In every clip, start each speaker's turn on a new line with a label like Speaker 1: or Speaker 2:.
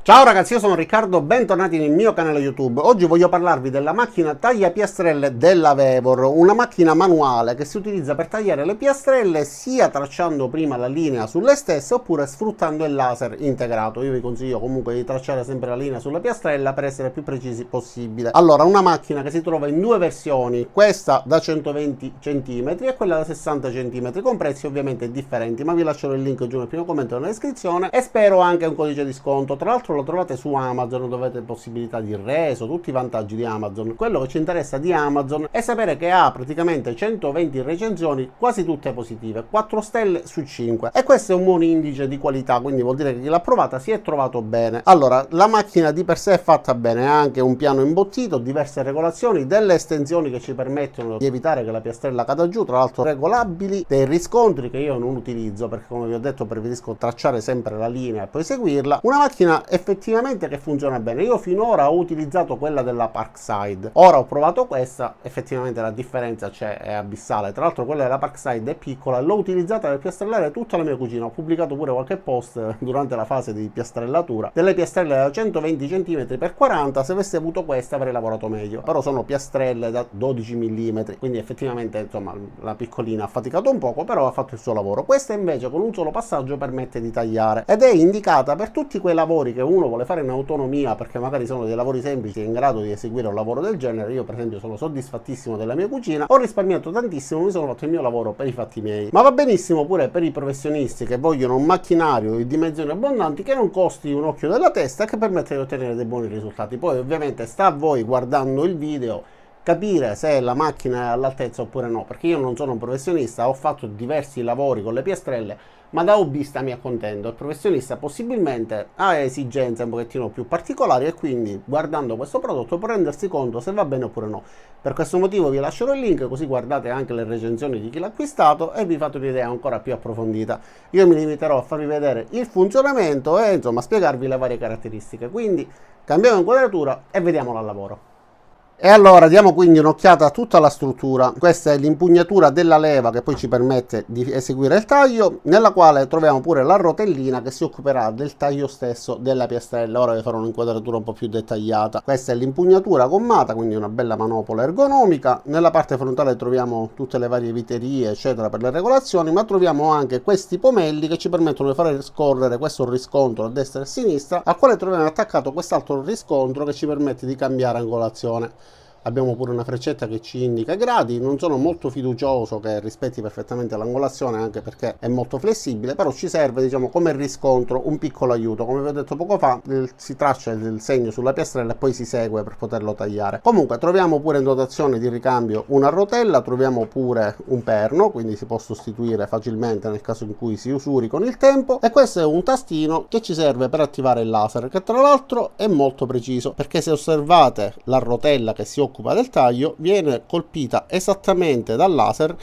Speaker 1: Ciao ragazzi, io sono Riccardo, bentornati nel mio canale YouTube. Oggi voglio parlarvi della macchina taglia piastrelle della Vevor, una macchina manuale che si utilizza per tagliare le piastrelle sia tracciando prima la linea sulle stesse oppure sfruttando il laser integrato. Io vi consiglio comunque di tracciare sempre la linea sulla piastrella per essere più precisi possibile. Allora, una macchina che si trova in due versioni, questa da 120 cm e quella da 60 cm, con prezzi ovviamente differenti, ma vi lascerò il link giù nel primo commento nella descrizione e spero anche un codice di sconto. Tra l'altro lo trovate su Amazon, dove avete possibilità di reso, tutti i vantaggi di Amazon. Quello che ci interessa di Amazon è sapere che ha praticamente 120 recensioni, quasi tutte positive, 4 stelle su 5, e questo è un buon indice di qualità, quindi vuol dire che chi l'ha provata si è trovato bene. Allora, la macchina di per sé è fatta bene, ha anche un piano imbottito, diverse regolazioni, delle estensioni che ci permettono di evitare che la piastrella cada giù, tra l'altro regolabili, dei riscontri che io non utilizzo perché, come vi ho detto, preferisco tracciare sempre la linea e poi seguirla. Una macchina effettivamente che funziona bene. Io finora ho utilizzato quella della Parkside, ora ho provato questa, effettivamente la differenza c'è, è abissale. Tra l'altro quella della Parkside è piccola, l'ho utilizzata per piastrellare tutta la mia cucina, ho pubblicato pure qualche post durante la fase di piastrellatura delle piastrelle da 120 cm x 40. Se avessi avuto questa avrei lavorato meglio, però sono piastrelle da 12 mm, quindi effettivamente insomma la piccolina ha faticato un poco, però ha fatto il suo lavoro. Questa invece con un solo passaggio permette di tagliare ed è indicata per tutti quei lavori che uno vuole fare in autonomia, perché magari sono dei lavori semplici e in grado di eseguire un lavoro del genere. Io per esempio sono soddisfattissimo della mia cucina, ho risparmiato tantissimo, mi sono fatto il mio lavoro per i fatti miei. Ma va benissimo pure per i professionisti che vogliono un macchinario di dimensioni abbondanti che non costi un occhio della testa e che permette di ottenere dei buoni risultati. Poi ovviamente sta a voi, guardando il video, capire se la macchina è all'altezza oppure no, perché io non sono un professionista, ho fatto diversi lavori con le piastrelle, ma da hobbista mi accontento. Il professionista possibilmente ha esigenze un pochettino più particolari e quindi guardando questo prodotto può rendersi conto se va bene oppure no. Per questo motivo vi lascerò il link, così guardate anche le recensioni di chi l'ha acquistato e vi fate un'idea ancora più approfondita. Io mi limiterò a farvi vedere il funzionamento e insomma spiegarvi le varie caratteristiche. Quindi cambiamo inquadratura e vediamola al lavoro. E allora diamo quindi un'occhiata a tutta la struttura. Questa è l'impugnatura della leva che poi ci permette di eseguire il taglio, nella quale troviamo pure la rotellina che si occuperà del taglio stesso della piastrella. Ora vi farò un'inquadratura un po' più dettagliata. Questa è l'impugnatura gommata, quindi una bella manopola ergonomica. Nella parte frontale troviamo tutte le varie viterie eccetera per le regolazioni, ma troviamo anche questi pomelli che ci permettono di fare scorrere questo riscontro a destra e a sinistra, al quale troviamo attaccato quest'altro riscontro che ci permette di cambiare angolazione. Abbiamo pure una freccetta che ci indica i gradi. Non sono molto fiducioso che rispetti perfettamente l'angolazione, anche perché è molto flessibile, però ci serve, diciamo, come riscontro, un piccolo aiuto. Come vi ho detto poco fa, si traccia il segno sulla piastrella e poi si segue per poterlo tagliare. Comunque troviamo pure in dotazione di ricambio una rotella, troviamo pure un perno, quindi si può sostituire facilmente nel caso in cui si usuri con il tempo, e questo è un tastino che ci serve per attivare il laser, che tra l'altro è molto preciso, perché se osservate la rotella che si occupa del taglio viene colpita esattamente dal laser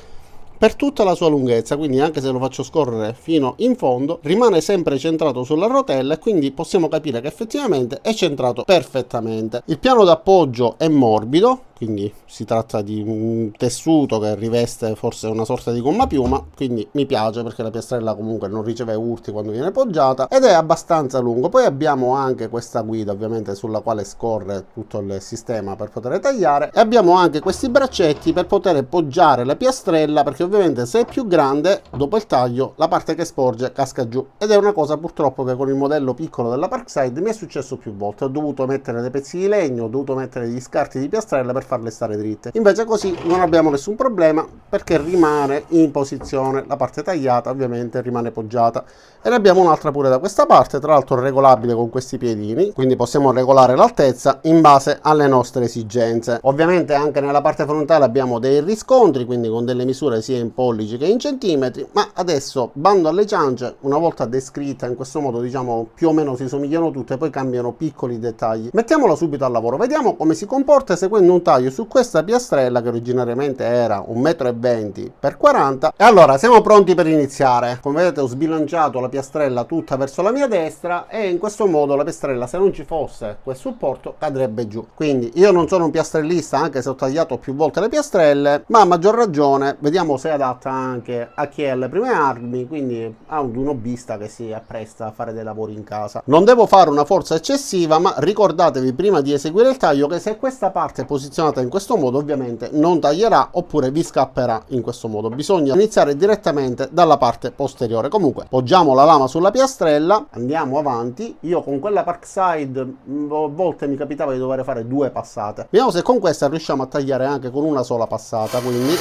Speaker 1: per tutta la sua lunghezza, quindi anche se lo faccio scorrere fino in fondo rimane sempre centrato sulla rotella e quindi possiamo capire che effettivamente è centrato perfettamente. Il piano d'appoggio è morbido, quindi si tratta di un tessuto che riveste forse una sorta di gomma piuma, quindi mi piace perché la piastrella comunque non riceve urti quando viene poggiata, ed è abbastanza lungo. Poi abbiamo anche questa guida ovviamente sulla quale scorre tutto il sistema per poter tagliare, e abbiamo anche questi braccetti per poter poggiare la piastrella, perché ovviamente se è più grande dopo il taglio la parte che sporge casca giù, ed è una cosa purtroppo che con il modello piccolo della Parkside mi è successo più volte. Ho dovuto mettere dei pezzi di legno, ho dovuto mettere gli scarti di piastrella per farle stare dritte. Invece così non abbiamo nessun problema, perché rimane in posizione, la parte tagliata ovviamente rimane poggiata. E ne abbiamo un'altra pure da questa parte, tra l'altro regolabile con questi piedini, quindi possiamo regolare l'altezza in base alle nostre esigenze. Ovviamente anche nella parte frontale abbiamo dei riscontri, quindi con delle misure sia in pollici che in centimetri, ma adesso bando alle ciance, una volta descritta in questo modo, diciamo più o meno si somigliano tutte, poi cambiano piccoli dettagli. Mettiamolo subito al lavoro, vediamo come si comporta seguendo un taglio taglio su questa piastrella che originariamente era 1,20 m x 40 e allora siamo pronti per iniziare. Come vedete ho sbilanciato la piastrella tutta verso la mia destra e in questo modo la piastrella, se non ci fosse quel supporto, cadrebbe giù. Quindi io non sono un piastrellista, anche se ho tagliato più volte le piastrelle, ma a maggior ragione vediamo se è adatta anche a chi è alle prime armi, quindi a un hobbista che si appresta a fare dei lavori in casa. Non devo fare una forza eccessiva, ma ricordatevi prima di eseguire il taglio che se questa parte è posizionata in questo modo ovviamente non taglierà oppure vi scapperà in questo modo. Bisogna iniziare direttamente dalla parte posteriore. Comunque poggiamo la lama sulla piastrella, andiamo avanti. Io con quella Parkside a volte mi capitava di dover fare 2 passate. Vediamo se con questa riusciamo a tagliare anche con una sola passata, quindi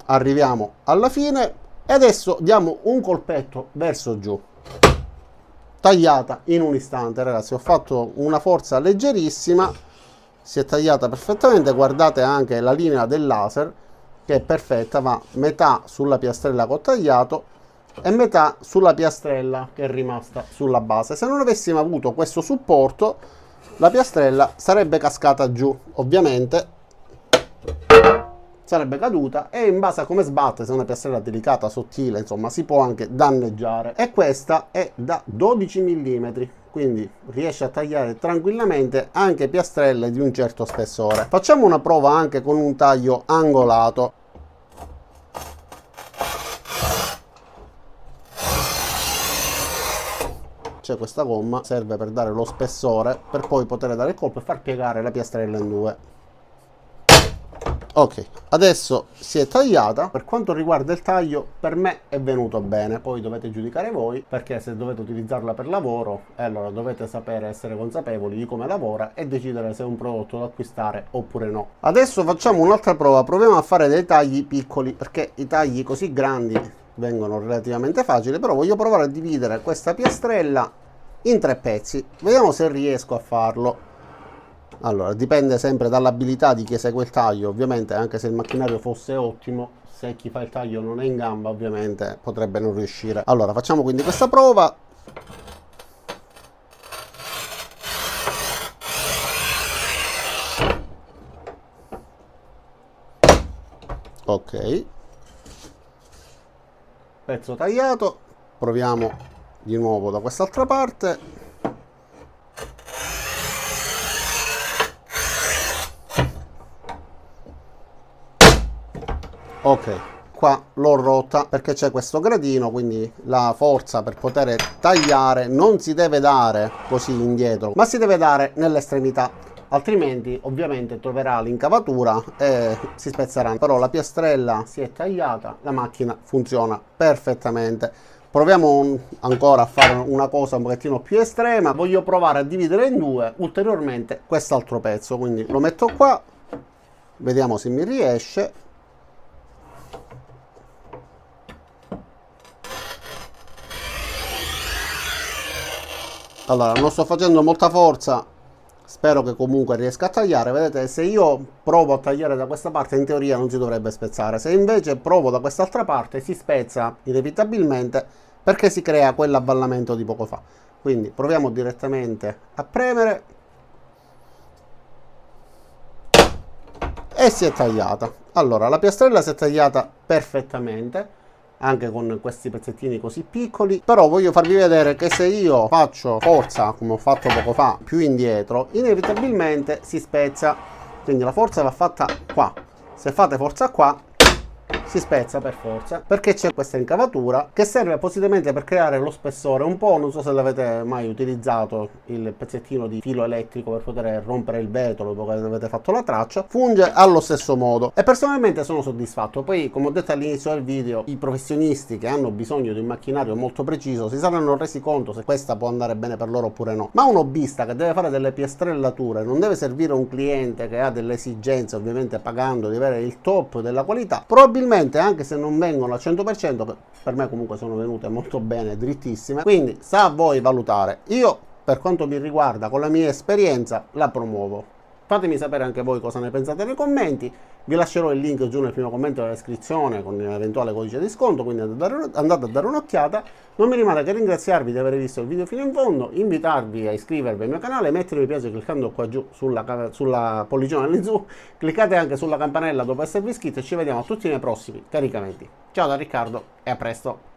Speaker 1: arriviamo alla fine e adesso diamo un colpetto verso giù. Tagliata in un istante, ragazzi. Ho fatto una forza leggerissima, si è tagliata perfettamente. Guardate anche la linea del laser che è perfetta, va metà sulla piastrella che ho tagliato e metà sulla piastrella che è rimasta sulla base. Se non avessimo avuto questo supporto la piastrella sarebbe cascata giù, ovviamente sarebbe caduta e in base a come sbatte, se è una piastrella delicata, sottile, insomma si può anche danneggiare. E questa è da 12 mm, quindi riesce a tagliare tranquillamente anche piastrelle di un certo spessore. Facciamo una prova anche con un taglio angolato. C'è questa gomma, serve per dare lo spessore per poi poter dare il colpo e far piegare la piastrella in due. Ok, adesso si è tagliata. Per quanto riguarda il taglio, per me è venuto bene, poi dovete giudicare voi, perché se dovete utilizzarla per lavoro, allora dovete sapere, essere consapevoli di come lavora e decidere se è un prodotto da acquistare oppure no. Adesso facciamo un'altra prova, proviamo a fare dei tagli piccoli, perché i tagli così grandi vengono relativamente facili, però voglio provare a dividere questa piastrella in 3 pezzi, vediamo se riesco a farlo. Allora, dipende sempre dall'abilità di chi esegue il taglio, ovviamente, anche se il macchinario fosse ottimo, se chi fa il taglio non è in gamba, ovviamente potrebbe non riuscire. Allora, facciamo quindi questa prova. Ok. Pezzo tagliato. Proviamo di nuovo da quest'altra parte. Ok, qua l'ho rotta perché c'è questo gradino, quindi la forza per poter tagliare non si deve dare così indietro, ma si deve dare nell'estremità, altrimenti ovviamente troverà l'incavatura e si spezzeranno. Però la piastrella si è tagliata, la macchina funziona perfettamente. Proviamo ancora a fare una cosa un pochettino più estrema. Voglio provare a dividere in 2 ulteriormente quest'altro pezzo, quindi lo metto qua, vediamo se mi riesce. Allora, non sto facendo molta forza, spero che comunque riesca a tagliare. Vedete, se io provo a tagliare da questa parte in teoria non si dovrebbe spezzare, se invece provo da quest'altra parte si spezza inevitabilmente perché si crea quell'avvallamento di poco fa. Quindi proviamo direttamente a premere e si è tagliata. Allora, la piastrella si è tagliata perfettamente, anche con questi pezzettini così piccoli, però voglio farvi vedere che se io faccio forza come ho fatto poco fa più indietro, inevitabilmente si spezza, quindi la forza va fatta qua. Se fate forza qua si spezza per forza, perché c'è questa incavatura che serve appositamente per creare lo spessore. Un po', non so se l'avete mai utilizzato, il pezzettino di filo elettrico per poter rompere il vetro dopo che avete fatto la traccia, funge allo stesso modo e personalmente sono soddisfatto. Poi, come ho detto all'inizio del video, i professionisti che hanno bisogno di un macchinario molto preciso si saranno resi conto se questa può andare bene per loro oppure no. Ma un hobbista che deve fare delle piastrellature non deve servire un cliente che ha delle esigenze, ovviamente pagando di avere il top della qualità. Probabilmente, anche se non vengono al 100%, per me comunque sono venute molto bene, drittissime, quindi sta a voi valutare. Io, per quanto mi riguarda, con la mia esperienza la promuovo. Fatemi sapere anche voi cosa ne pensate nei commenti. Vi lascerò il link giù nel primo commento della descrizione con l'eventuale codice di sconto, quindi andate a dare un'occhiata. Non mi rimane che ringraziarvi di aver visto il video fino in fondo, invitarvi a iscrivervi al mio canale, mettere mi piace cliccando qua giù sulla pollicione lì giù, cliccate anche sulla campanella dopo esservi iscritti e ci vediamo a tutti nei prossimi caricamenti. Ciao da Riccardo e a presto!